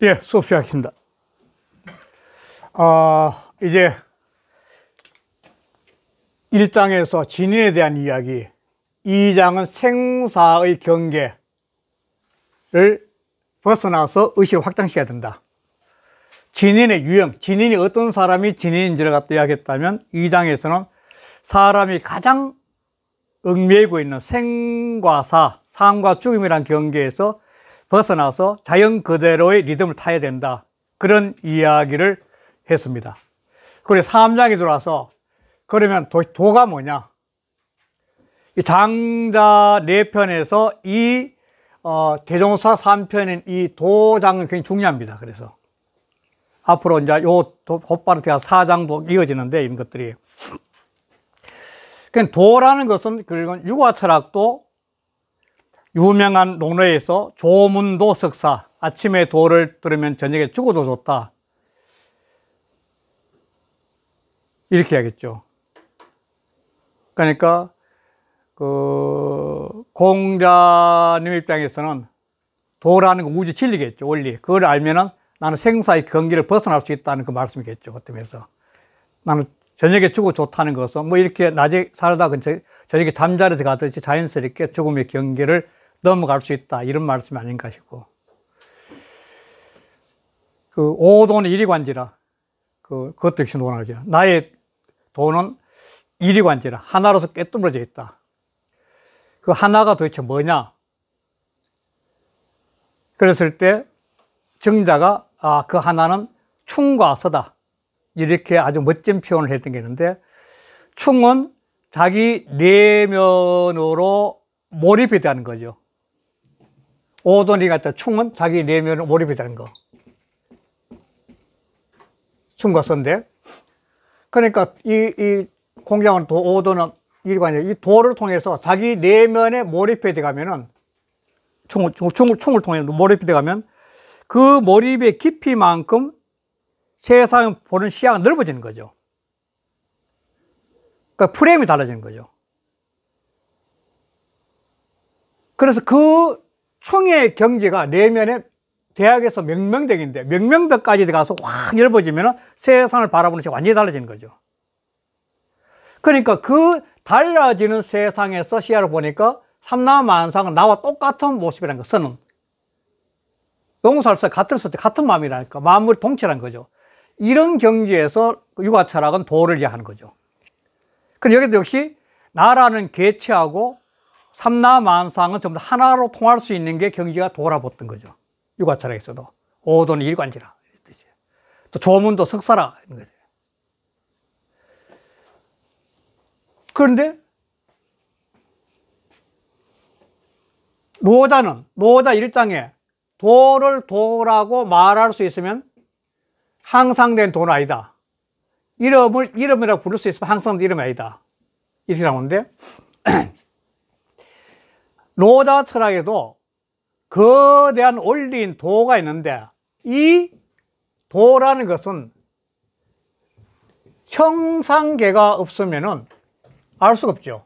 예, 수업 시작하겠습니다. 이제 1장에서 진인에 대한 이야기, 2장은 생사의 경계를 벗어나서 의식을 확장시켜야 된다. 진인의 유형, 진인이 어떤 사람이 진인인지를 갖다 이야기했다면 2장에서는 사람이 가장 얽매이고 있는 생과 사, 삶과 죽음이라는 경계에서 벗어나서 자연 그대로의 리듬을 타야 된다. 그런 이야기를 했습니다. 그리고 3장에 들어와서 그러면 도가 뭐냐? 이 장자 4편에서 이 대종사 3편인 이 도장은 굉장히 중요합니다. 그래서 앞으로 이제 요 곧바로 제가 4장도 이어지는데 이런 것들이. 그러니까 도라는 것은 그리고 유화 철학도 유명한 논어에서 조문도 석사, 아침에 도를 들으면 저녁에 죽어도 좋다. 이렇게 해야겠죠. 그러니까 공자님 입장에서는 도라는 건 우주 진리겠죠, 원리. 그걸 알면은 나는 생사의 경계를 벗어날 수 있다는 그 말씀이겠죠. 그때면서 나는 저녁에 죽어 좋다는 것은 뭐 이렇게 낮에 살다 저녁에 잠자리에 들어가듯이 자연스럽게 죽음의 경계를 넘어갈 수 있다, 이런 말씀이 아닌가 싶고, 그 오도는 이리관지라, 그것도 역시 논하죠. 나의 도는 이리관지라, 하나로서 꿰뚫어져 있다. 그 하나가 도대체 뭐냐? 그랬을 때 정자가 그 하나는 충과 서다, 이렇게 아주 멋진 표현을 했던 게 있는데, 충은 자기 내면으로 몰입이 되는 거죠. 오돈이 같다. 충은 자기 내면으로 몰입이 되는 거. 충과 서인데, 그러니까 이 공장은 오도는 일관이에요. 이 도를 통해서 자기 내면에 몰입해 들어가면은 충을 통해 몰입해 들어가면 그 몰입의 깊이만큼 세상을 보는 시야가 넓어지는 거죠. 그러니까 프레임이 달라지는 거죠. 그래서 그 충의 경지가 내면에 대학에서 명명덕인데, 명명덕까지 들어가서 확 넓어지면 세상을 바라보는 시야가 완전히 달라지는 거죠. 그러니까 그 달라지는 세상에서 시야를 보니까 삼라만상은 나와 똑같은 모습이라는 거, 선은. 용살서 같은 서 같은 마음이라니까, 마음을 동체라는 거죠. 이런 경지에서 유화 철학은 도를 이해하는 거죠. 그럼 여기도 역시 나라는 개체하고 삼라만상은 전부 다 하나로 통할 수 있는 게 경지가 도라 봤던 거죠. 유화 철학에서도 오도는 일관지라, 또 조문도 석사라 이런 거죠. 그런데 노자 1장에 도를 도라고 말할 수 있으면 항상된 도는 아니다. 이름이라고 부를 수 있으면 항상된 이름이 아니다. 이렇게 나오는데, 노자 철학에도 거대한 원리인 도가 있는데, 이 도라는 것은 형상계가 없으면은 알 수가 없죠.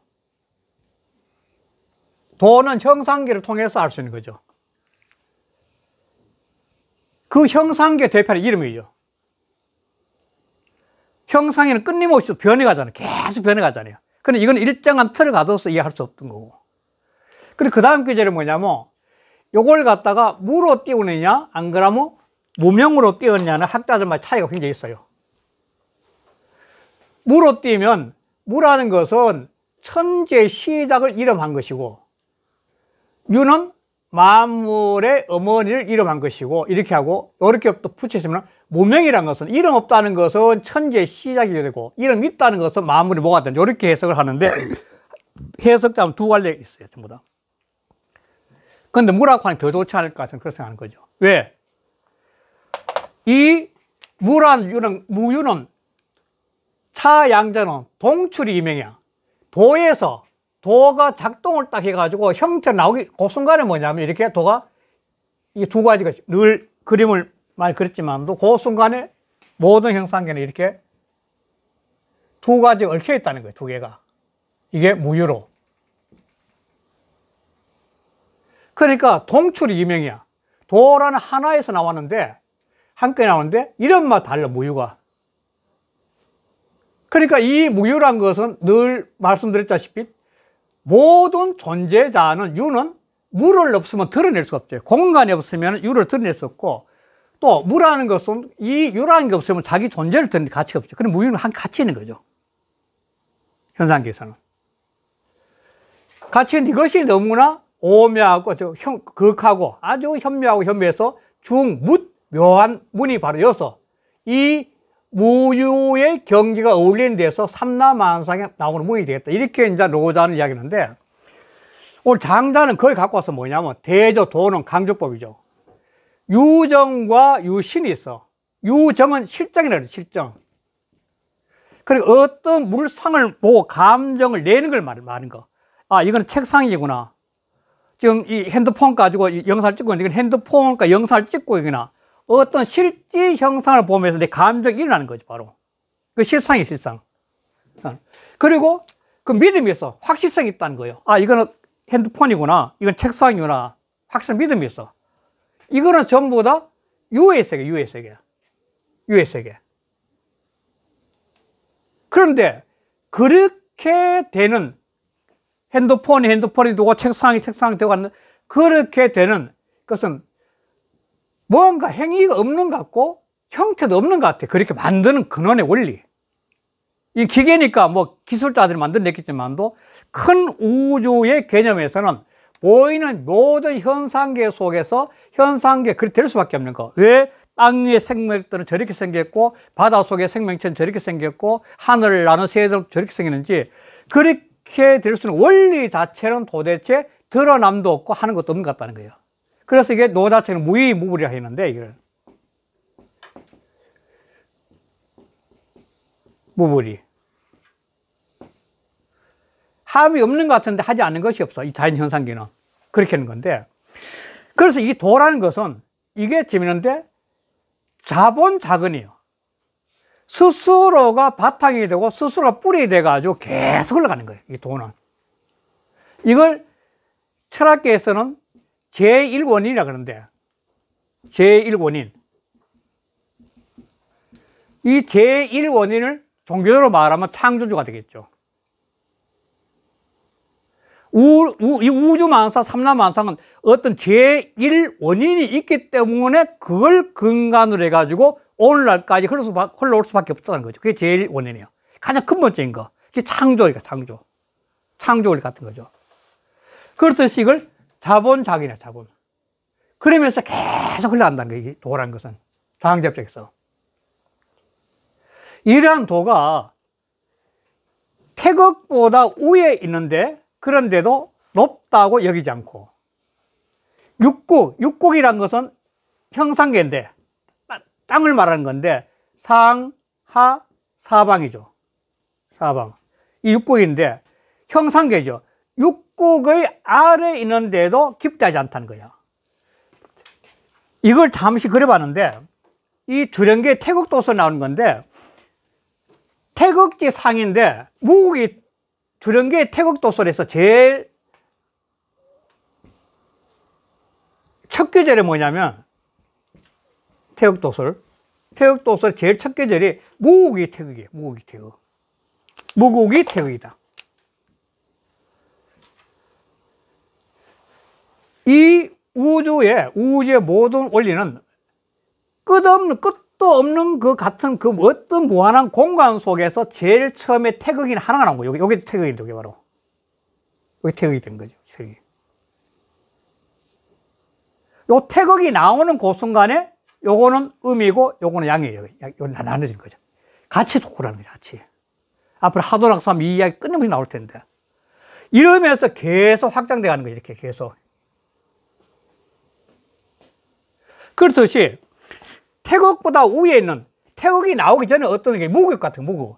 도는 형상계를 통해서 알 수 있는 거죠. 그 형상계 대표는 이름이죠. 형상에는 끊임없이 변해가잖아요. 계속 변해가잖아요. 근데 이건 일정한 틀을 가둬서 이해할 수 없던 거고. 그리고 그 다음 구절은 뭐냐면, 요걸 갖다가 무로 띄우느냐, 안 그러면 무명으로 띄우느냐는 학자들마다 차이가 굉장히 있어요. 무로 띄우면, 무라는 것은 천지의 시작을 이름한 것이고, 유는 만물의 어머니를 이름한 것이고, 이렇게 하고, 이렇게 또 붙여있으면, 무명이라는 것은, 이름 없다는 것은 천지의 시작이 되고, 이름 있다는 것은 만물이 뭐가 되는지, 이렇게 해석을 하는데, 해석자는 두 갈래 있어요, 전부 다. 그런데 무라고 하는 게 더 좋지 않을까, 저는 그렇게 생각하는 거죠. 왜? 이 무유는, 차양자는 동출이 이명이야. 도가 작동을 딱 해가지고 형태가 나오기, 그 순간에 뭐냐면 이렇게 도가 이 두 가지가 늘 그림을 많이 그렸지만도 그 순간에 모든 형상계는 이렇게 두 가지가 얽혀 있다는 거예요, 두 개가. 이게 무유로. 그러니까 동출이 이명이야. 도라는 하나에서 나왔는데 함께 나오는데 이름만 달라, 무유가. 그러니까 이 무유란 것은 늘 말씀드렸다시피 모든 존재자는 유는 물을 없으면 드러낼 수 없죠. 공간이 없으면 유를 드러낼 수 없고, 또 무라는 것은 이 유라는 게 없으면 자기 존재를 드러낼 가치가 없죠. 그럼 무유는 한 가치 있는 거죠. 현상계에서는. 가치 있는 이것이 너무나 오묘하고 극하고 아주 현묘하고 현묘해서 묘한 문이 바로 여서 이 무유의 경지가 어울리는 데서 삼라만상에 나오는 문이 되겠다. 이렇게 이제 노자는 이야기하는데, 오늘 장자는 그걸 갖고 와서 뭐냐면 대조, 도는 강조법이죠. 유정과 유신이 있어. 유정은 실정이라 그래, 실정. 그리고 어떤 물상을 보고 감정을 내는 걸 말하는 거. 아, 이건 책상이구나. 지금 이 핸드폰 가지고 영상을 찍고 있는데, 이건 핸드폰과 영상을 찍고 있구나. 어떤 실제 형상을 보면서 내 감정이 일어나는 거지, 바로. 그 실상이 실상. 그리고 그 믿음이 있어. 확실성이 있다는 거예요. 아, 이거는 핸드폰이구나. 이건 책상이구나. 확실한 믿음이 있어. 이거는 전부 다 유의 세계, 유의 세계. 유의 세계. 그런데 그렇게 되는 핸드폰이 되고 책상이 되고 하는 그렇게 되는 것은 뭔가 행위가 없는 것 같고 형태도 없는 것 같아. 그렇게 만드는 근원의 원리. 이 기계니까 뭐 기술자들이 만들어냈겠지만도 큰 우주의 개념에서는 보이는 모든 현상계 속에서 현상계 그렇게 될 수밖에 없는 거. 왜 땅 위의 생명들은 저렇게 생겼고 바다 속의 생명체는 저렇게 생겼고 하늘을 나는 새들은 저렇게 생겼는지, 그렇게 될 수 있는 원리 자체는 도대체 드러남도 없고 하는 것도 없는 것 같다는 거예요. 그래서 이게 노 자체는 무의무불이라 했는데, 이걸 무불이 함이 없는 것 같은데 하지 않는 것이 없어. 이 자연현상계는 그렇게 하는 건데, 그래서 이 도라는 것은 이게 재밌는데 자본자근이에요. 스스로가 바탕이 되고 스스로가 뿔이 돼가지고 계속 흘러가는 거예요. 이 도는. 이걸 철학계에서는 제1원인이라 그러는데, 제1원인. 이 제1원인을 종교적으로 말하면 창조주가 되겠죠. 이 우주만사, 삼라만상은 어떤 제1원인이 있기 때문에 그걸 근간으로 해가지고 오늘날까지 흘러올 수밖에 없다는 거죠. 그게 제1원인이에요. 가장 근본적인 거. 그게 창조니까, 창조. 창조원리 같은 거죠. 그렇듯이 이걸 자본작이냐, 자본. 그러면서 계속 흘러간다는 거예요, 이 도라는 것은. 상접적에서. 이러한 도가 태극보다 위에 있는데, 그런데도 높다고 여기지 않고, 육국이란 것은 형상계인데, 땅을 말하는 건데, 상, 하, 사방이죠. 사방. 이 육국인데, 형상계죠. 육국의 아래에 있는데도 깊다지 않다는 거야. 이걸 잠시 그려봤는데, 이 주령계 태극도서 나오는 건데, 태극지 상인데, 무국이 주령계 태극도설에서 제일 첫 계절이 뭐냐면, 태극도설 제일 첫 계절이 무국이 태극이에요. 무국이 태극. 무국이 태극이다. 이 우주의 모든 원리는 끝도 없는 그 같은 그 어떤 무한한 공간 속에서 제일 처음에 태극이 하나가 나온 거예요. 여기 태극이 된 게 바로. 여기 태극이 된 거죠. 태극이. 요 태극이 나오는 그 순간에 요거는 음이고 요거는 양이에요. 나눠진 거죠. 같이 도구라는 거죠. 같이. 앞으로 하도락삼 이 이야기 끊임없이 나올 텐데. 이러면서 계속 확장돼 가는 거예요. 이렇게 계속. 그렇듯이 태극보다 위에 있는, 태극이 나오기 전에 어떤 게 무국 같은 무국.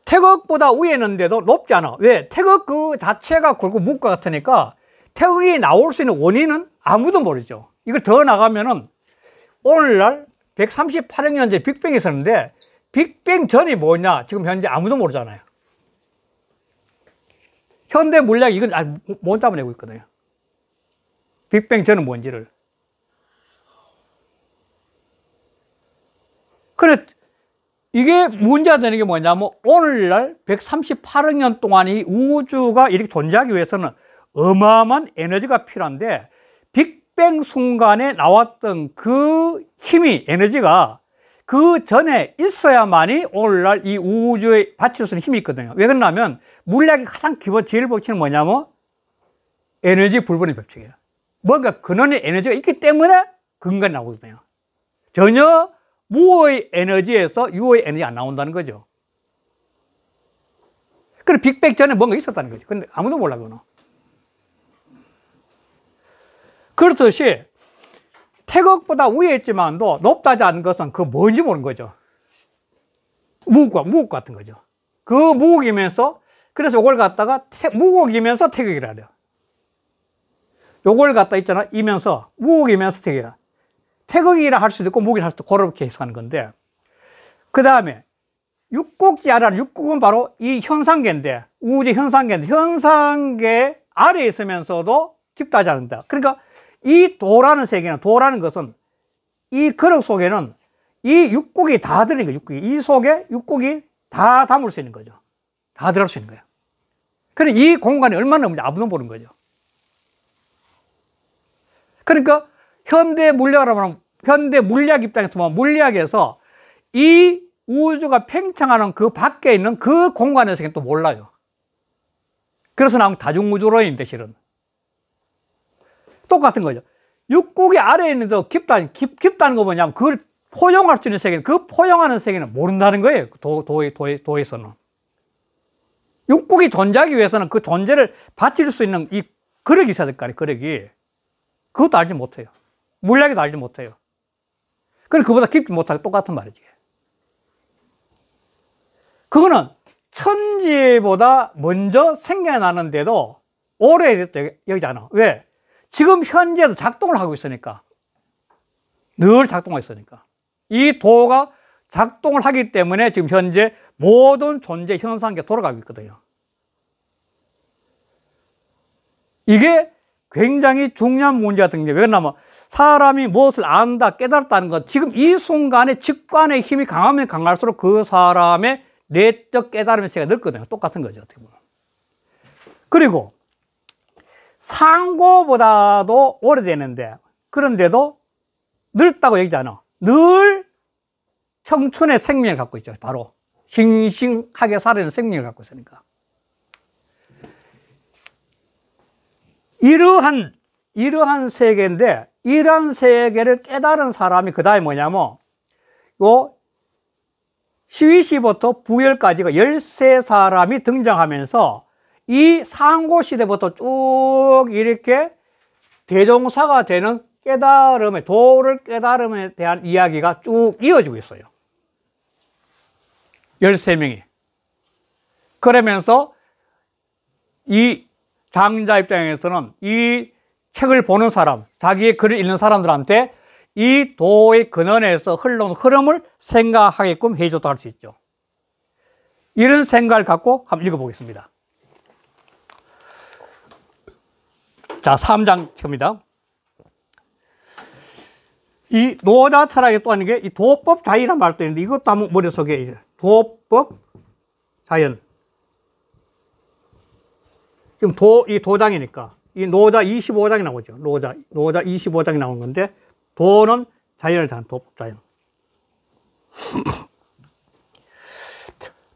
태극보다 위에 있는데도 높지 않아. 왜? 태극 그 자체가 굵고 무국 같으니까 태극이 나올 수 있는 원인은 아무도 모르죠. 이걸 더 나가면은 오늘날 138억 년 전에 빅뱅이 있었는데 빅뱅 전이 뭐냐? 지금 현재 아무도 모르잖아요. 현대 물리학이 이건 못 잡아내고 있거든요. 빅뱅 전은 뭔지를. 그래, 이게 문제가 되는 게 뭐냐면, 오늘날 138억 년 동안 이 우주가 이렇게 존재하기 위해서는 어마어마한 에너지가 필요한데, 빅뱅 순간에 나왔던 그 힘이, 에너지가 그 전에 있어야만이 오늘날 이 우주에 받칠 수 있는 힘이 있거든요. 왜 그러냐면, 물리학의 가장 기본 제일 법칙은 뭐냐면, 에너지 불분의 법칙이에요. 뭔가 근원의 에너지가 있기 때문에 근간이 나오거든요. 전혀 무의 에너지에서 유의 에너지가 안 나온다는 거죠. 그래, 빅뱅 전에 뭔가 있었다는 거죠. 근데 아무도 몰라, 그거는. 그렇듯이 태극보다 위에 있지만도 높다지 않은 것은 그 뭔지 모르는 거죠. 무국 같은 거죠. 그 무국이면서, 그래서 이걸 갖다가 무국이면서 태극이라 해요. 요걸 갖다 있잖아, 이면서, 무국이면서 태극이라. 태극이라 할 수도 있고, 무국이라 할 수도 있고, 그렇게 해석하는 건데, 그 다음에, 육국지 아래는, 육국은 바로 이 현상계인데, 우주 현상계인데, 현상계 아래에 있으면서도 깊다지 않는다. 그러니까, 이 도라는 세계는, 도라는 것은, 이 그릇 속에는 이 육국이 다 들어있는 거예요, 육국이. 이 속에 육국이 다 담을 수 있는 거죠. 다 들어갈 수 있는 거예요. 그래, 이 공간이 얼마나 넓은지 아무도 모르는 거죠. 그러니까 현대 물리학이라면, 현대 물리학 입장에서 보면, 물리학에서 이 우주가 팽창하는 그 밖에 있는 그 공간의 세계는 또 몰라요. 그래서 나온 다중우주론인데, 실은 똑같은 거죠. 육국이 아래에 있는데 깊다는 거 뭐냐면, 그걸 포용할 수 있는 세계는, 그 포용하는 세계는 모른다는 거예요. 도에서는. 육국이 존재하기 위해서는 그 존재를 바칠 수 있는 이 그릇이 있어야 될 거 아니에요, 그릇이. 그것도 알지 못해요. 물리학에도 알지 못해요. 그럼 그보다 깊지 못하고 똑같은 말이지. 그거는 천지보다 먼저 생겨나는데도 오래됐다 여기잖아. 왜? 지금 현재도 작동을 하고 있으니까. 늘 작동하고 있으니까. 이 도가 작동을 하기 때문에 지금 현재 모든 존재 현상계가 돌아가고 있거든요. 이게 굉장히 중요한 문제 같은 게, 왜 그러냐면, 사람이 무엇을 안다, 깨달았다는 것, 지금 이 순간에 직관의 힘이 강하면 강할수록 그 사람의 내적 깨달음의 세계가 넓거든요. 똑같은 거죠, 어떻게 보면. 그리고 상고보다도 오래되는데, 그런데도 늙다고 얘기하잖아. 늘 청춘의 생명을 갖고 있죠. 바로 싱싱하게 살아있는 생명을 갖고 있으니까. 이러한 세계인데, 이러한 세계를 깨달은 사람이 그 다음에 뭐냐면, 요 시위시부터 부열까지가 13사람이 등장하면서, 이 상고시대부터 쭉 이렇게 대종사가 되는 깨달음의, 도를 깨달음에 대한 이야기가 쭉 이어지고 있어요. 13명이. 그러면서 이 장자 입장에서는 이 책을 보는 사람, 자기의 글을 읽는 사람들한테 이 도의 근원에서 흘러온 흐름을 생각하게끔 해줬다 할 수 있죠. 이런 생각을 갖고 한번 읽어보겠습니다. 자, 3장 봅니다. 이 노자 철학에 또 하는 게 이 도법 자연이라는 말도 있는데, 이것도 한번 머릿속에 도법 자연. 지금 이 도장이니까 이 노자 25장이 나오죠. 노자 25장이 나오는 건데, 도는 자연을 다한 도법 자연.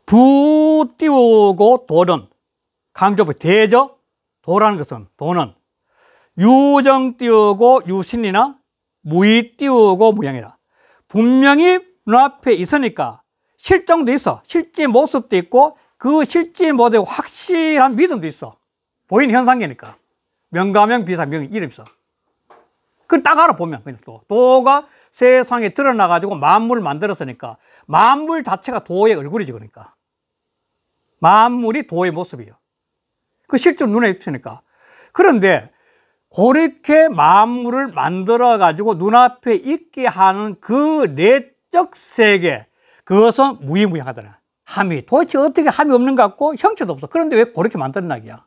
부 띄우고 도는 강조부 대저. 도라는 것은, 도는 유정 띄우고 유신이나 무의 띄우고 무양이라. 분명히 눈앞에 있으니까 실정도 있어. 실제 모습도 있고, 그 실제 모델 확실한 믿음도 있어. 보이는 현상이니까. 명가명 비사 명이 이름 있어. 그걸 딱 알아보면, 그냥 도가 세상에 드러나가지고 만물을 만들었으니까, 만물 자체가 도의 얼굴이지, 그러니까. 만물이 도의 모습이에요. 그 실제로 눈에 입히니까. 그런데, 그렇게 만물을 만들어가지고 눈앞에 있게 하는 그 내적 세계, 그것은 무의무양하더라. 함이. 도대체 어떻게 함이 없는 것 같고, 형체도 없어. 그런데 왜 그렇게 만들어나기야?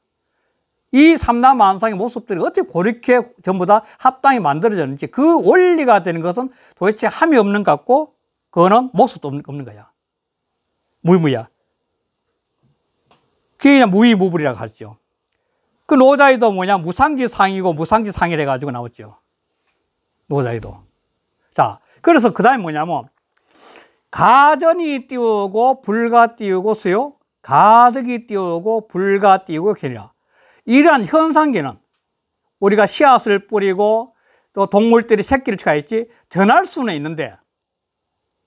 이 삼라만상의 모습들이 어떻게 그렇게 전부 다 합당히 만들어졌는지, 그 원리가 되는 것은 도대체 함이 없는 것 같고, 그거는 목소도 없는 거야. 무의무야. 그게 그냥 무의무불이라고 하죠. 그 노자이도 뭐냐, 무상지상이고 무상지상이라 해가지고 나왔죠. 노자이도. 자, 그래서 그 다음에 뭐냐면, 가전이 띄우고 불가 띄우고 수요, 가득이 띄우고 불가 띄우고 견이라. 이러한 현상계는 우리가 씨앗을 뿌리고 또 동물들이 새끼를 낳았지 전할 수는 있는데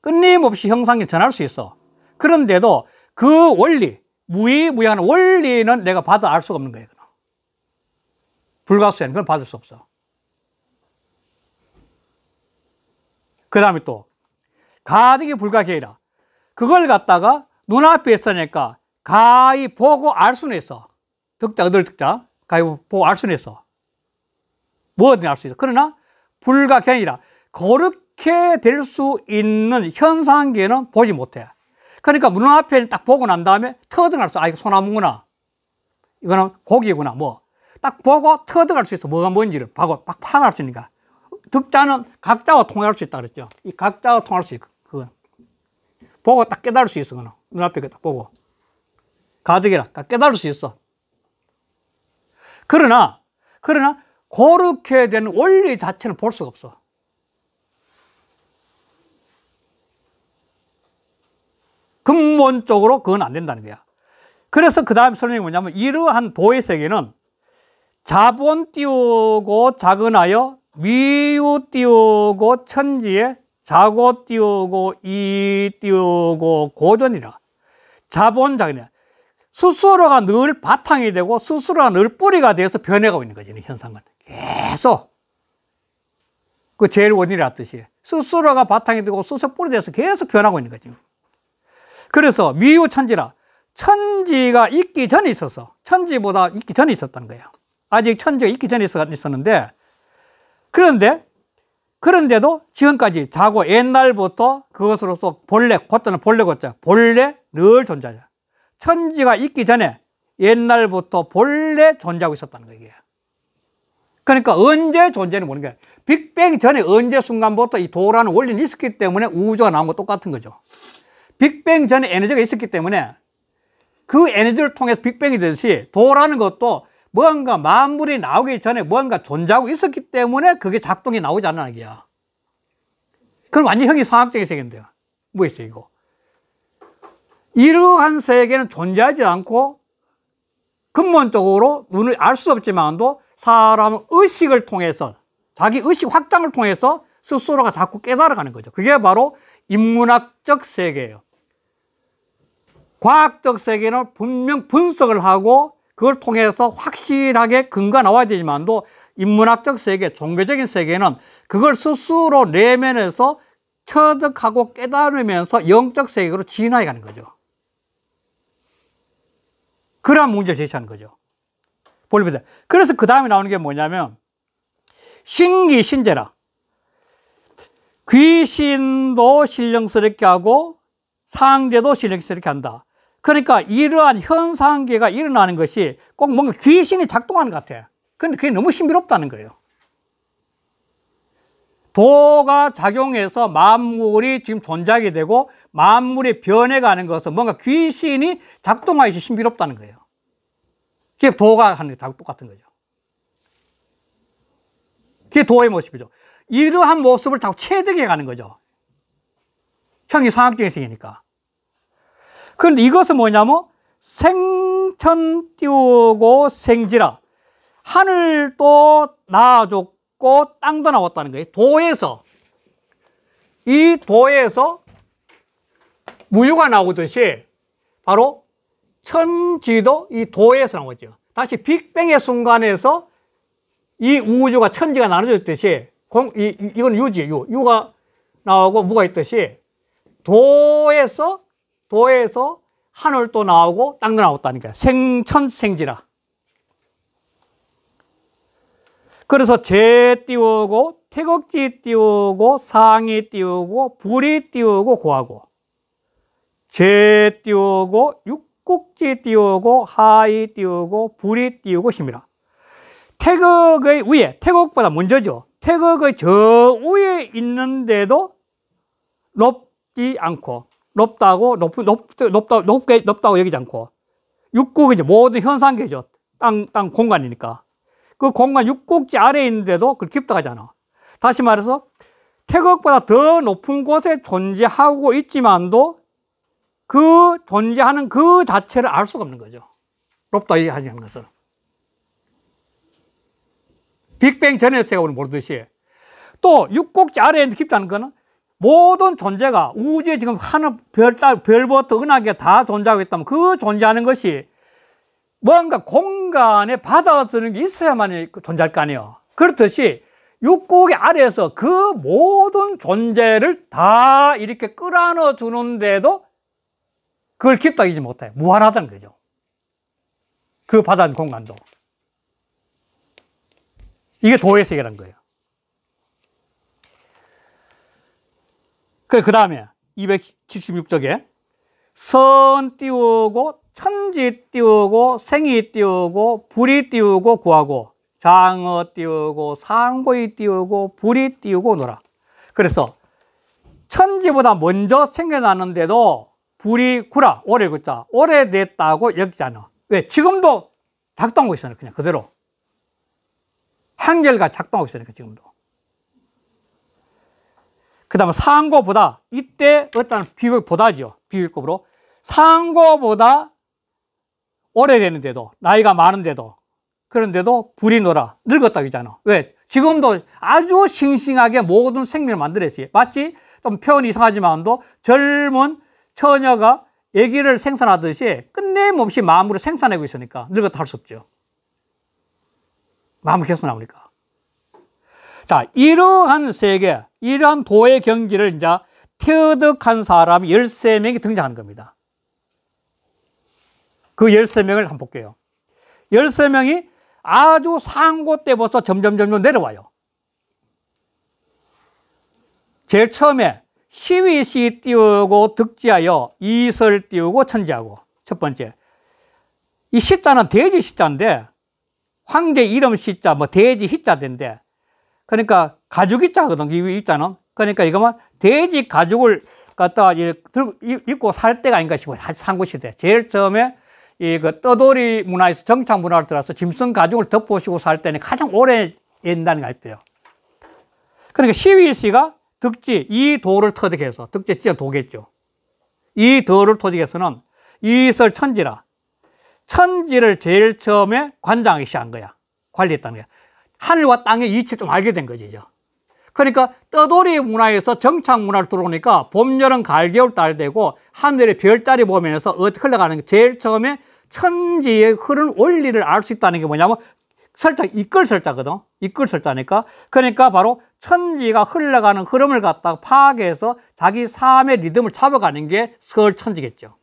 끊임없이 형상이 전할 수 있어. 그런데도 그 원리, 무의무양한 원리는 내가 받아 알 수가 없는 거예요. 불가수에는 그건 받을 수 없어. 그 다음에 또 가득이 불가계이라. 그걸 갖다가 눈앞에 있으니까 가히 보고 알 수는 있어. 득자, 얻을 득자. 가히 보고 알 수는 있어. 뭐든 알 수 있어. 그러나 불가계이라. 그렇게 될 수 있는 현상계는 보지 못해. 그러니까 눈앞에 딱 보고 난 다음에 터득할 수, 아, 이거 소나무구나. 이거는 고기구나. 뭐. 딱 보고 터득할 수 있어. 뭐가 뭔지를 막 파악할 수 있으니까. 득자는 각자와 통할 수 있다 그랬죠. 이 각자와 통할 수 있고, 그건. 보고 딱 깨달을 수 있어. 그거는. 눈앞에 딱 보고. 가득이라. 깨달을 수 있어. 그러나, 그렇게 된 원리 자체는 볼 수가 없어. 근본적으로 그건 안 된다는 거야. 그래서 그 다음 설명이 뭐냐면, 이러한 도의 세계는 자본 띄우고 작은하여 미유 띄우고 천지에 자고 띄우고 이 띄우고 고전이라. 자본 작은이야. 스스로가 늘 바탕이 되고 스스로가 늘 뿌리가 되어서 변해가고 있는 거지, 현상은. 계속. 그 제일 원리라 뜻이. 스스로가 바탕이 되고 스스로 뿌리 되어서 계속 변하고 있는 거지. 그래서 미유 천지라. 천지가 있기 전에 있어서, 천지보다 있기 전에 있었다는 거예요. 아직 천지가 있기 전에 있었는데, 그런데도 지금까지 자고 옛날부터 그것으로서 본래, 곧자는 본래 곧자, 본래 늘 존재하죠. 천지가 있기 전에 옛날부터 본래 존재하고 있었다는 거예요. 그러니까 언제 존재는 모르는 거예요. 빅뱅 전에 언제 순간부터 이 도라는 원리는 있었기 때문에 우주가 나온 거 똑같은 거죠. 빅뱅 전에 에너지가 있었기 때문에 그 에너지를 통해서 빅뱅이 되듯이 도라는 것도 뭔가 만물이 나오기 전에 뭔가 존재하고 있었기 때문에 그게 작동이 나오지 않는 거야. 그럼 완전 형이상학적인 세계인데요. 뭐 있어요, 이거? 이러한 세계는 존재하지 않고 근본적으로 눈을 알 수 없지만도 사람은 의식을 통해서, 자기 의식 확장을 통해서 스스로가 자꾸 깨달아가는 거죠. 그게 바로 인문학적 세계예요. 과학적 세계는 분명 분석을 하고 그걸 통해서 확실하게 근거가 나와야 되지만도 인문학적 세계, 종교적인 세계는 그걸 스스로 내면에서 터득하고 깨달으면서 영적 세계로 진화해 가는 거죠. 그러한 문제를 제시하는 거죠. 볼입니다. 그래서 그 다음에 나오는 게 뭐냐면 신기 신재라. 귀신도 신령스럽게 하고 상제도 신령스럽게 한다. 그러니까 이러한 현상계가 일어나는 것이 꼭 뭔가 귀신이 작동하는 것 같아. 그런데 그게 너무 신비롭다는 거예요. 도가 작용해서 만물이 지금 존재하게 되고 만물이 변해가는 것은 뭔가 귀신이 작동하기 신비롭다는 거예요. 그게 도가 하는 게 똑같은 거죠. 그게 도의 모습이죠. 이러한 모습을 자꾸 체득해 가는 거죠. 형이 상학적인 세계니까. 그런데 이것은 뭐냐면 생천 띄우고 생지라. 하늘도 낳아줬고 땅도 나왔다는 거예요. 도에서. 이 도에서 무유가 나오듯이 바로 천지도 이 도에서 나오죠. 다시 빅뱅의 순간에서 이 우주가 천지가 나눠졌듯이 이건 유지, 유가 나오고 무가 있듯이 도에서 하늘도 나오고 땅도 나왔다니까요. 생천생지라. 그래서 재 띄우고 태극지 띄우고 상이 띄우고 불이 띄우고 고하고 재 띄우고 육국지 띄우고 하이 띄우고 불이 띄우고 심이라. 태극의 위에, 태극보다 먼저죠. 태극의 저 위에 있는데도 높지 높지 않고, 높다고 여기지 않고, 육국이 이제 모든 현상계죠. 땅 공간이니까. 그 공간 육국지 아래에 있는데도 그걸 깊다고 하잖아. 다시 말해서 태극보다 더 높은 곳에 존재하고 있지만도 그 존재하는 그 자체를 알 수가 없는 거죠. 높다 얘기하는 것은. 빅뱅 전에 제가 오늘 모르듯이 또 육국지 아래에 깊다는 거는 모든 존재가 우주에 지금 하늘 별부터 은하계 다 존재하고 있다면 그 존재하는 것이 뭔가 공간에 받아들이는 게 있어야만 존재할 거 아니에요. 그렇듯이 육국의 아래에서 그 모든 존재를 다 이렇게 끌어안아 주는데도 그걸 깊다 이지 못해. 무한하다는 거죠. 그 받아들이는 공간도. 이게 도의 세계라는 거예요. 그 다음에 276쪽에 선 띄우고 천지 띄우고 생이 띄우고 불이 띄우고 구하고 장어 띄우고 상고이 띄우고 불이 띄우고 노라. 그래서 천지보다 먼저 생겨났는데도 불이 구라, 오래 굽자, 오래됐다고 여기지 않아. 왜? 지금도 작동하고 있어요. 그냥 그대로. 한결같이 작동하고 있으니까 지금도. 그 다음에 상고보다 이때 어떤 비교보다죠. 비교급으로 상고보다 오래되는데도 나이가 많은데도 그런데도 불이 놀아 늙었다고 하잖아. 왜? 지금도 아주 싱싱하게 모든 생명을 만들었지. 마치 좀 표현이 이상하지만도 젊은 처녀가 아기를 생산하듯이 끝내없이 마음으로 생산하고 있으니까 늙었다 할 수 없죠. 마음이 계속 나오니까. 자, 이러한 세계, 이러한 도의 경지를 이제 터득한 사람이 13명이 등장하는 겁니다. 그 13명을 한번 볼게요. 13명이 아주 상고 때부터 점점 내려와요. 제일 처음에 시위시 띄우고 득지하여 이설 띄우고 천지하고. 첫 번째. 이 시자는 돼지 시자인데 황제 이름 시자, 뭐 돼지 희자인데 그러니까 가죽 희자거든. 이 희자는. 그러니까 이거만 돼지 가죽을 갖다가 입고 살 때가 아닌가 싶어요. 상고시대. 제일 처음에 그 떠돌이 문화에서 정착 문화를 들어서 짐승 가죽을 덮으시고 살 때는 가장 오래 옛날인 것 같아요. 그러니까 시위시가 득지, 이 도를 터득해서, 득지가 도겠죠. 이 도를 터득해서는 이설 천지라. 천지를 제일 처음에 관장하기 시작한 거야. 관리했다는 거야. 하늘과 땅의 이치를 좀 알게 된 거죠. 그러니까 떠돌이 문화에서 정착 문화를 들어오니까 봄, 여름, 가을, 겨울, 딸 되고 하늘의 별자리 보면서 어떻게 흘러가는 게 제일 처음에 천지의 흐르는 원리를 알 수 있다는 게 뭐냐면 설자, 이끌 설자거든. 이끌 설자니까. 그러니까 바로 천지가 흘러가는 흐름을 갖다가 파악해서 자기 삶의 리듬을 잡아가는 게 설천지겠죠.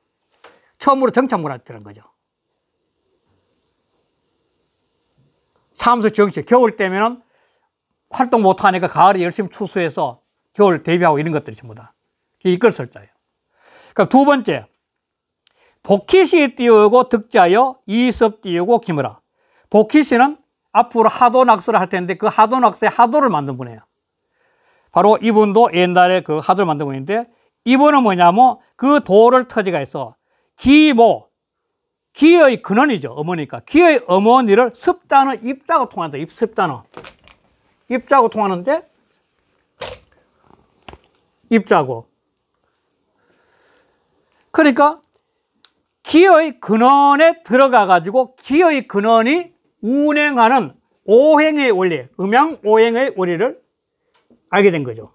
처음으로 정착 문화가 들어간 거죠. 삼수 정치, 겨울 때면은 활동 못하니까 가을에 열심히 추수해서 겨울 대비하고 이런 것들이 전부 다. 그게 이끌 설자예요. 그럼 두 번째, 복희시 띄우고 득자여 이섭 띄우고 기무라. 복희시는 앞으로 하도낙서를 할 텐데 그 하도낙서의 하도를 만든 분이에요. 바로 이분도 옛날에 그 하도를 만든 분인데 이분은 뭐냐면 그 도를 터지가 해서 기모, 기의 근원이죠. 어머니까. 기의 어머니를 습자는 입자고 통한다. 습자는. 입자고 통하는데 입자고. 그러니까 기의 근원에 들어가 가지고 기의 근원이 운행하는 오행의 원리, 음양오행의 원리를 알게 된 거죠.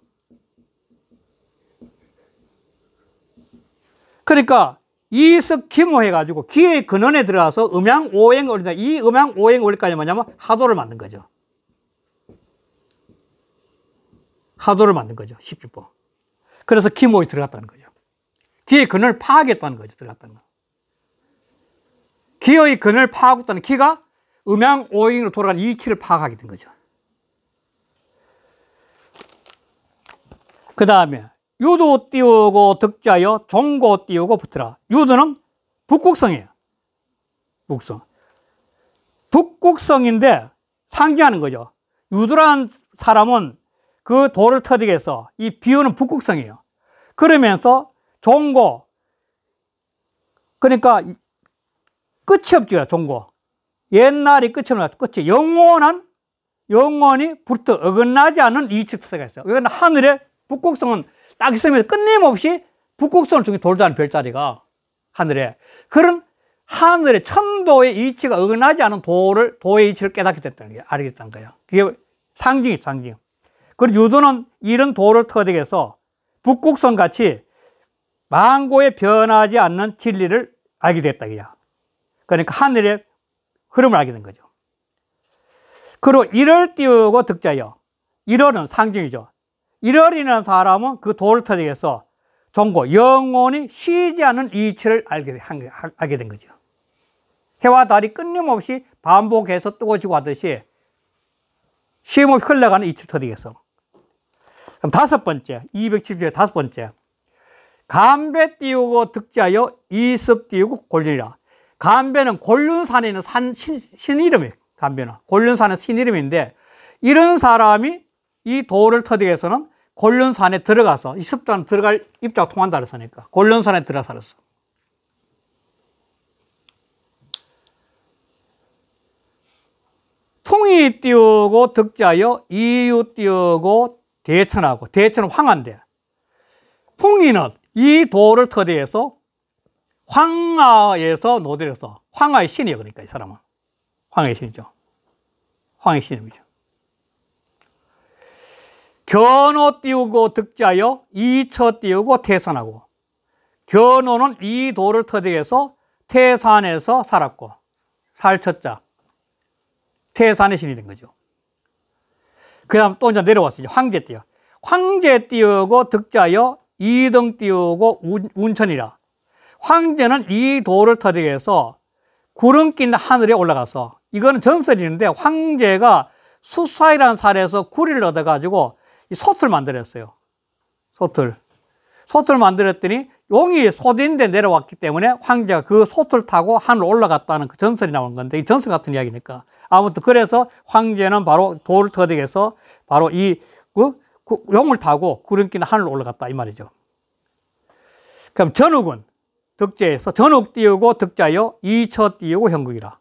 그러니까 이석기모 해가지고 기의 근원에 들어가서 음양오행 원리다. 이 음양오행 원리까지 뭐냐면 하도를 만든 거죠. 하도를 만든 거죠. 10법. 그래서 기모에 들어갔다는 거죠. 기의 근원을 파악했다는 거죠. 들어갔다는 거. 기의 근원을 파악했다는 기가 음양오행으로 돌아가는 이치를 파악하게 된 거죠. 그 다음에 유도 띄우고 득자여 종고 띄우고 붙으라. 유도는 북극성이에요. 북극성. 북극성인데 상징하는 거죠. 유도란 사람은 그 돌을 터득해서 이 비유는 북극성이에요. 그러면서 종고, 그러니까 끝이 없죠, 종고. 옛날이 끝이 없는 끝이 영원히 불터 어긋나지 않는 이측서가 있어요. 이건 하늘의 북극성은 딱 있으면 끊임없이 북극성을 중에 돌자는 별자리가 하늘에, 그런 하늘의 천도의 이치가 어긋나지 않은 도의 이치를 깨닫게 됐다는 게, 알겠다는 거예요. 그게 상징이 상징. 그리고 유도는 이런 도를 터득해서 북극성 같이 만고에 변하지 않는 진리를 알게 됐다. 그러니까 하늘의 흐름을 알게 된 거죠. 그리고 일을 띄우고 득자여. 일월은 상징이죠. 일월이라는 사람은 그 도를 터득해서 종고, 영원히 쉬지 않는 이치를 알게 된 거죠. 해와 달이 끊임없이 반복해서 뜨거워지고 하듯이 쉼없이 흘러가는 이치를 터득해서. 그럼 다섯 번째, 270의 다섯 번째. 간배 띄우고 득자여 이습 띄우고 곤륜이라. 간배는 곤륜산에 있는 신 이름이에요. 간배는 곤륜산의 신 이름인데, 이런 사람이 이 도를 터득해서는 곤륜산에 들어가서, 이 습도는 들어갈 입자가 통한다 그랬으니까 곤륜산에 들어가 살았어. 풍이 띄우고 득자여 이유 띄우고 대천하고. 대천은 황한데, 풍이는 이 도를 터득해서 황하에서 노들여서, 황하의 신이에요. 그러니까 이 사람은 황하의 신이죠. 황의 신임이죠. 견호 띄우고 득자여 이처 띄우고 태산하고. 견호는 이 도를 터득해서 태산에서 살았고, 살처자 태산의 신이 된 거죠. 그 다음 또 이제 내려왔어요. 황제 띄워. 황제 띄우고 득자여 이등 띄우고 운천이라. 황제는 이 도를 터득해서 구름 낀 하늘에 올라가서, 이거는 전설이 있는데, 황제가 수사이라는 살에서 구리를 얻어가지고 이 솥을 만들었어요. 솥을 만들었더니 용이 솥인데 내려왔기 때문에 황제가 그 솥을 타고 하늘 올라갔다는 그 전설이 나오는 건데, 이 전설 같은 이야기니까. 아무튼 그래서 황제는 바로 도를 터득해서 바로 이 용을 타고 구름 낀 하늘 올라갔다, 이 말이죠. 그럼 전욱은 득제에서 전욱 띄우고 득자여 이처 띄우고 형국이라.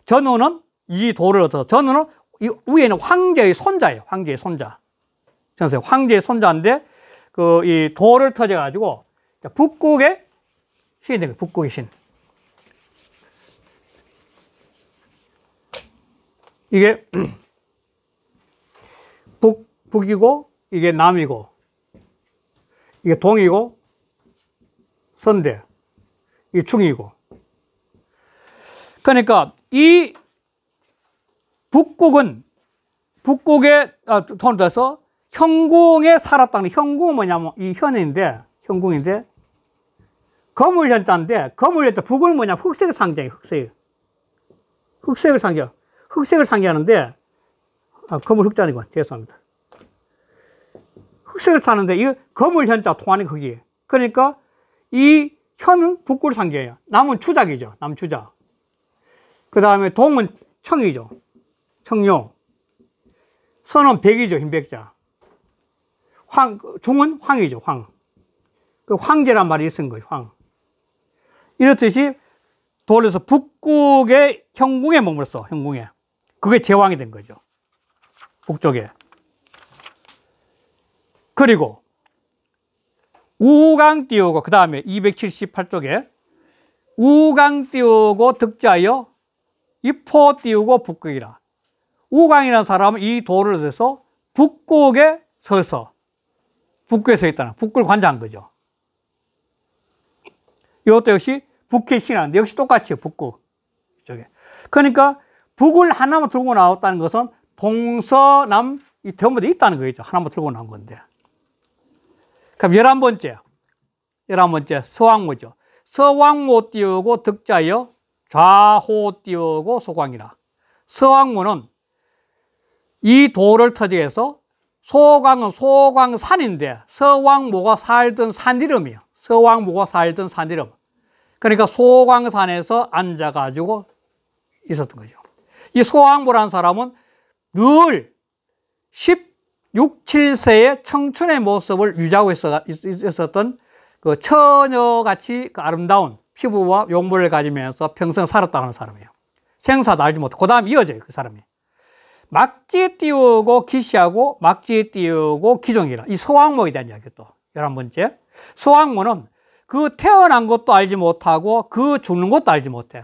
전우는 이 도를 얻어서, 전우는 이 위에는 황제의 손자예요. 황제의 손자. 황제의 손자인데, 이 도를 터져가지고 북극의 신이 된 거예요. 북극의 신. 이게 북이고, 이게 남이고, 이게 동이고, 선대, 이게 중이고. 그러니까 이 북극의 돈을 돼서 형궁에 살았다는, 형궁은 뭐냐면 이 현인데, 형궁인데, 거물현자인데, 거물현자, 북은 뭐냐, 흑색을 상징해요. 흑색을 상징하는데, 거물 흑자니고, 죄송합니다. 흑색을 사는데, 이 거물현자 통하는 거기. 그러니까 이 현은 북구를 상징해요. 남은 추작이죠. 남추작. 그 다음에 동은 청이죠. 청룡. 선은 백이죠. 흰백자. 중은 황이죠. 황. 그 황제란 말이 있은 거예요. 황. 이렇듯이 돌에서 북극의 형궁에 머물렀어. 형궁에. 그게 제왕이 된 거죠. 북쪽에. 그리고 우강 띄우고, 그 다음에 278쪽에 우강 띄우고 득자여 이포 띄우고 북극이라. 우강이라는 사람은 이 도를 얻어서 북극에 서서, 북극에 서 있다는, 북극을 관장한 거죠. 이것도 역시 북의 신하인데, 역시 똑같이요. 북극 쪽에. 그러니까 북을 하나만 들고 나왔다는 것은 동서남 이 전부 다 있다는 거죠. 하나만 들고 나온 건데. 그럼 11번째 서왕모죠. 서왕모 띄우고 득자여 좌호 띄우고 소광이라. 서왕모는 이 도를 터득해서, 소광은 소광산인데 서왕모가 살던 산 이름이에요. 서왕모가 살던 산 이름. 그러니까 소광산에서 앉아가지고 있었던 거죠. 이 소왕모라는 사람은 늘 6, 7세의 청춘의 모습을 유지하고 있었던 그 처녀같이 그 아름다운 피부와 용모를 가지면서 평생 살았다고 하는 사람이에요. 생사도 알지 못해. 그 다음 이어져요, 그 사람이. 막지 띄우고 기시하고 막지 띄우고 기종이라. 이 서왕모에 대한 이야기 또 11번째. 서왕모는 그 태어난 것도 알지 못하고 그 죽는 것도 알지 못해.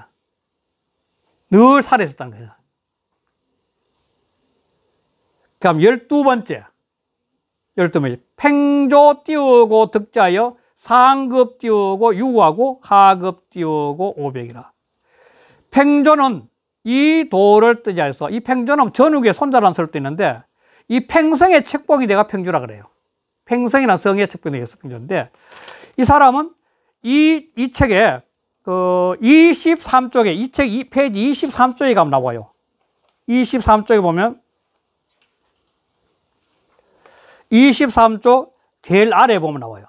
늘 살아있었다는 거예요. 그럼 12번째. 팽조 띄우고 득자여 상급 띄우고 유하고 하급 띄우고 오백이라. 팽조는 이 도를 뜻하여서, 이 팽조는 전후의 손자라는 설도 있는데, 이 팽성의 책봉이 내가 팽조라 그래요. 팽성이라는 성의 책봉이 되어서 팽조인데, 이 사람은 이 책에 그 23쪽에, 이 책 2페이지 23쪽에 가면 나와요. 23쪽에 보면 23쪽 제일 아래에 보면 나와요.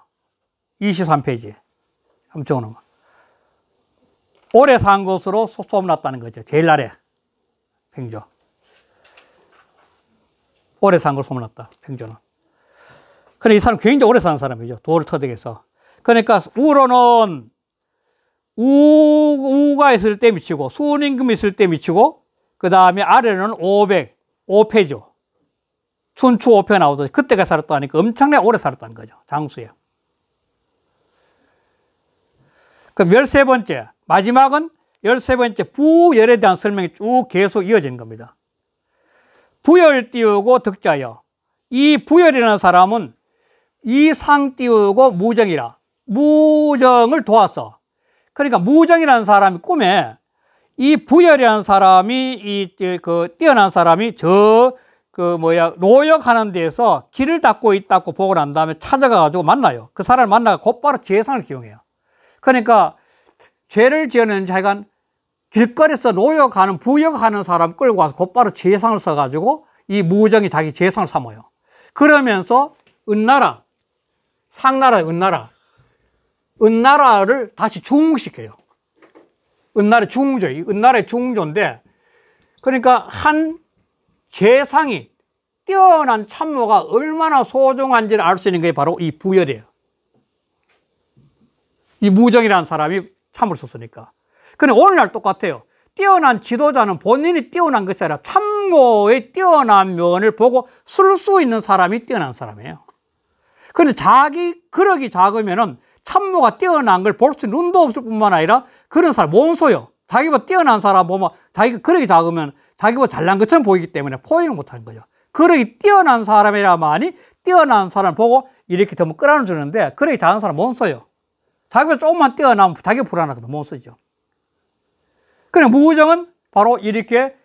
23페이지. 한번 적어놓으면. 오래 산 것으로 소문났다는 거죠. 제일 아래. 팽조. 오래 산 걸 소문났다. 팽조는. 그런데 이 사람 굉장히 오래 사는 사람이죠. 도를 터득해서. 그러니까 우로는 우가 있을 때 미치고 수임금이 있을 때 미치고 그 다음에 아래는 500죠. 춘추 5패가 나오서 그때가 살았다니까 엄청나게 오래 살았다는 거죠. 장수에. 그럼 13번째. 마지막은 13번째 부열에 대한 설명이 쭉 계속 이어지는 겁니다. 부열 띄우고 득자여. 이 부열이라는 사람은 이 상 띄우고 무정이라. 무정을 도왔어. 그러니까 무정이라는 사람이 꿈에 이 부열이라는 사람이 뛰어난 사람이 노역하는 데에서 길을 닦고 있다고 보고 난 다음에 찾아가가지고 만나요. 그 사람을 만나가 곧바로 재상을 기용해요. 그러니까 죄를 지었는지 하여간 길거리에서 노역하는, 부역하는 사람 끌고 와서 곧바로 재상을 써가지고 이 무정이 자기 재상을 삼아요. 그러면서 은나라, 상나라, 은나라를 다시 중흥시켜요. 은나라의 중흥조, 은나라의 중흥조인데, 그러니까 한 재상이 뛰어난 참모가 얼마나 소중한지를 알 수 있는 게 바로 이 부열이에요. 이 무정이라는 사람이 참을 썼으니까. 근데 오늘날 똑같아요. 뛰어난 지도자는 본인이 뛰어난 것이 아니라 참모의 뛰어난 면을 보고 쓸 수 있는 사람이 뛰어난 사람이에요. 그런데 자기 그릇이 작으면은 참모가 뛰어난 걸 볼 수 있는 눈도 없을 뿐만 아니라 그런 사람 못 써요. 자기보다 뛰어난 사람 보면 자기가 그릇이 작으면 자기보다 잘난 것처럼 보이기 때문에 포용을 못하는 거죠. 그릇이 뛰어난 사람이라만이 뛰어난 사람을 보고 이렇게 더 끌어주는데 그릇이 작은 사람 못 써요. 자기보다 조금만 뛰어나면 자기가 불안하거든 못 쓰죠. 그냥 무정은 바로 이렇게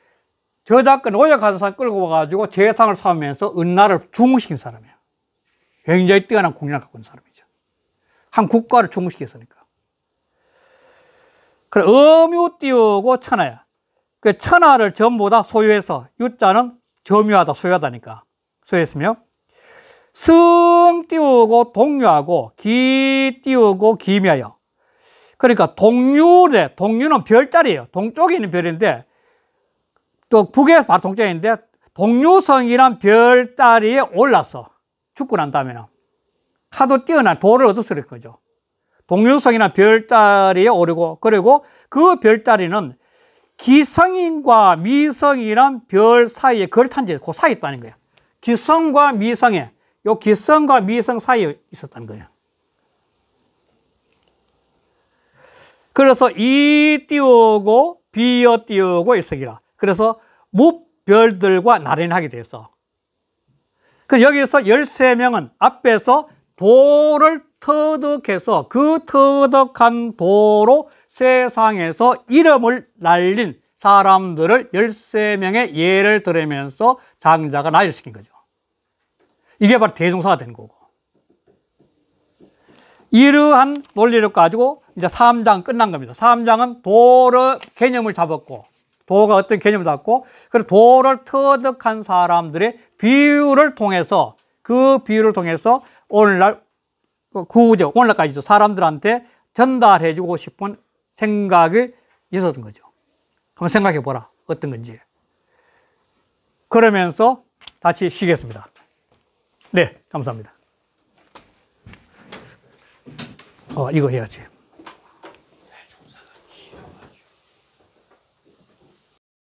저작권 노역하는 사람 끌고 와가지고 재상을 삼으면서 은나라를 중흥시킨 사람이에요. 굉장히 뛰어난 국력을 갖고 있는 사람이죠. 한 국가를 중흥시켰으니까. 그래, 엄유 띄우고 천하야. 그 천하를 전부 다 소유해서, 유자는 점유하다, 소유하다니까. 소유했으며, 승 띄우고 동유하고, 기 띄우고 기미하여. 그러니까 동유래, 동유는 별자리예요. 동쪽에 있는 별인데, 또 북에 바로 동쪽인데, 동유성이란 별자리에 올라서 죽고 난 다음에는 하도 뛰어난 도를 얻었을 거죠. 동유성이란 별자리에 오르고, 그리고 그 별자리는 기성인과 미성이란 별 사이에 걸탄지, 그 사이에 있다는 거예요. 기성과 미성에, 요 기성과 미성 사이에 있었다는 거예요. 그래서 이 띄우고 비어 띄우고 일석이라. 그래서 무별들과 나란하게 돼서. 그 여기서 13명은 앞에서 도를 터득해서 그 터득한 도로 세상에서 이름을 날린 사람들을 13명의 예를 들으면서 장자가 나열시킨 거죠. 이게 바로 대종사가 된 거고. 이러한 논리를 가지고 이제 3장 끝난 겁니다. 3장은 도의 개념을 잡았고, 도가 어떤 개념을 잡고, 그리고 도를 터득한 사람들의 비유를 통해서, 그 비유를 통해서 오늘날 구우죠. 오늘날까지도 사람들한테 전달해주고 싶은 생각이 있었던 거죠. 한번 생각해 보라. 어떤 건지. 그러면서 다시 쉬겠습니다. 네, 감사합니다. 이거 해야지.